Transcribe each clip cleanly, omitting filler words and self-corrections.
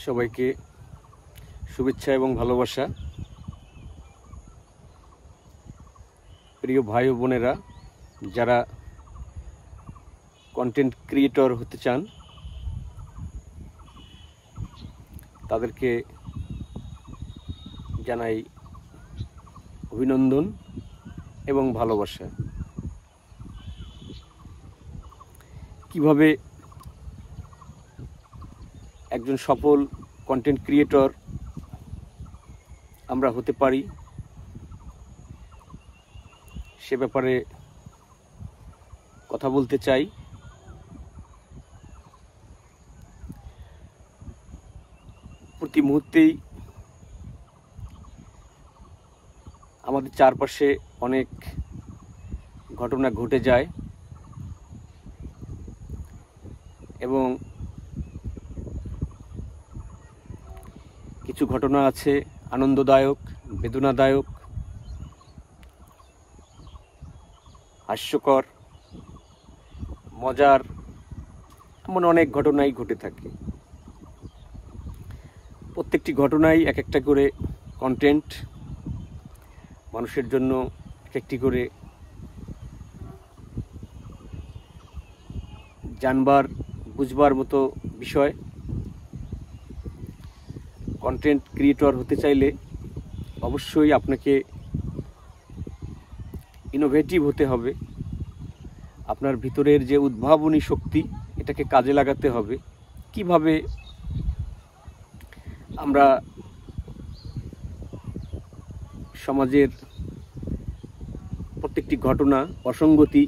সবাইকে শুভেচ্ছা এবং ভালোবাসা। প্রিয় ভাই ও বোনেরা, যারা কন্টেন্ট ক্রিয়েটর হতে চান তাদেরকে জানাই অভিনন্দন এবং ভালোবাসা। কিভাবে একজন সফল কন্টেন্ট ক্রিয়েটর আমরা হতে পারি সে ব্যাপারে কথা বলতে চাই। প্রতি মুহূর্তেই আমাদের চারপাশে অনেক ঘটনা ঘটে যায় এবং কিছু ঘটনা আছে আনন্দদায়ক, বেদনাদায়ক, হাস্যকর, মজার, এমন অনেক ঘটনাই ঘটে থাকে। প্রত্যেকটি ঘটনাই এক একটা করে কন্টেন্ট, মানুষের জন্য এক একটি করে জানবার বুঝবার মতো বিষয়। কন্টেন্ট ক্রিয়েটর হতে চাইলে অবশ্যই আপনাকে ইনোভেটিভ হতে হবে। আপনার ভিতরের যে উদ্ভাবনী শক্তি, এটাকে কাজে লাগাতে হবে। কিভাবে আমরা সমাজের প্রত্যেকটি ঘটনা, অসঙ্গতি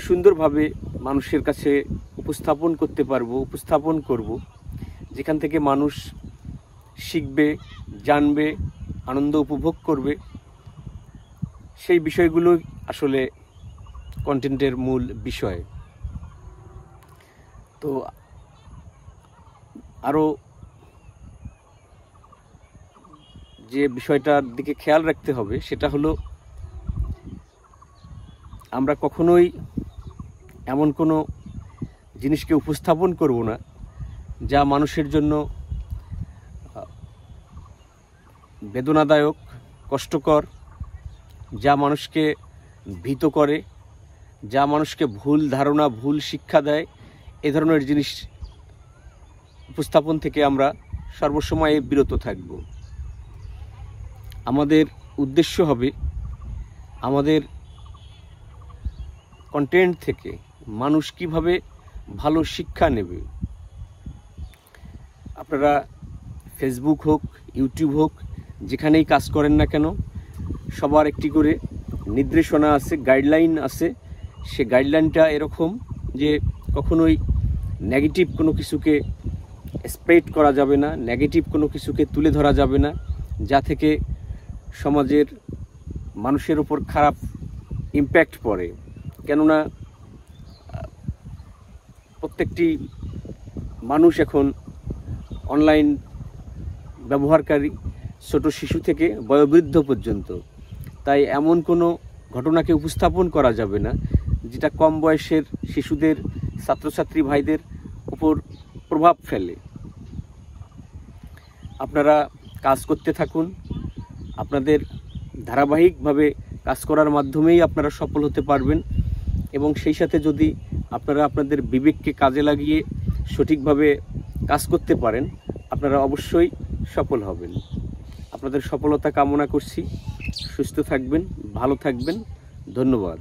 সুন্দরভাবে মানুষের কাছে উপস্থাপন করব, যেখান থেকে মানুষ শিখবে, জানবে, আনন্দ উপভোগ করবে, সেই বিষয়গুলো আসলে কন্টেন্টের মূল বিষয়। তো আরও যে বিষয়টার দিকে খেয়াল রাখতে হবে সেটা হলো, আমরা কখনোই এমন কোনো জিনিসকে উপস্থাপন করব না যা মানুষের জন্য বেদনাদায়ক, কষ্টকর, যা মানুষকে ভীত করে, যা মানুষকে ভুল ধারণা, ভুল শিক্ষা দেয়। এ ধরনের জিনিস উপস্থাপন থেকে আমরা সর্বসময় বিরত থাকব। আমাদের উদ্দেশ্য হবে আমাদের কন্টেন্ট থেকে মানুষ কিভাবে ভালো শিক্ষা নেবে। আপনারা ফেসবুক হোক, ইউটিউব হোক, যেখানেই কাজ করেন না কেন, সবার একটি করে নির্দেশনা আছে, গাইডলাইন আছে। সে গাইডলাইনটা এরকম যে কখনোই নেগেটিভ কোনো কিছুকে স্প্রেড করা যাবে না, নেগেটিভ কোনো কিছুকে তুলে ধরা যাবে না, যা থেকে সমাজের মানুষের উপর খারাপ ইম্প্যাক্ট পড়ে। কেননা প্রত্যেকটি মানুষ এখন অনলাইন ব্যবহারকারী, ছোট শিশু থেকে বয়োবৃদ্ধ পর্যন্ত। তাই এমন কোনো ঘটনাকে উপস্থাপন করা যাবে না যেটা কম বয়সের শিশুদের, ছাত্রছাত্রী ভাইদের উপর প্রভাব ফেলে। আপনারা কাজ করতে থাকুন। আপনাদের ধারাবাহিকভাবে কাজ করার মাধ্যমেই আপনারা সফল হতে পারবেন এবং সেই সাথে যদি আপনারা আপনাদের বিবেককে কাজে লাগিয়ে সঠিকভাবে কাজ করতে পারেন, আপনারা অবশ্যই সফল হবেন। আপনাদের সফলতা কামনা করছি। সুস্থ থাকবেন, ভালো থাকবেন। ধন্যবাদ।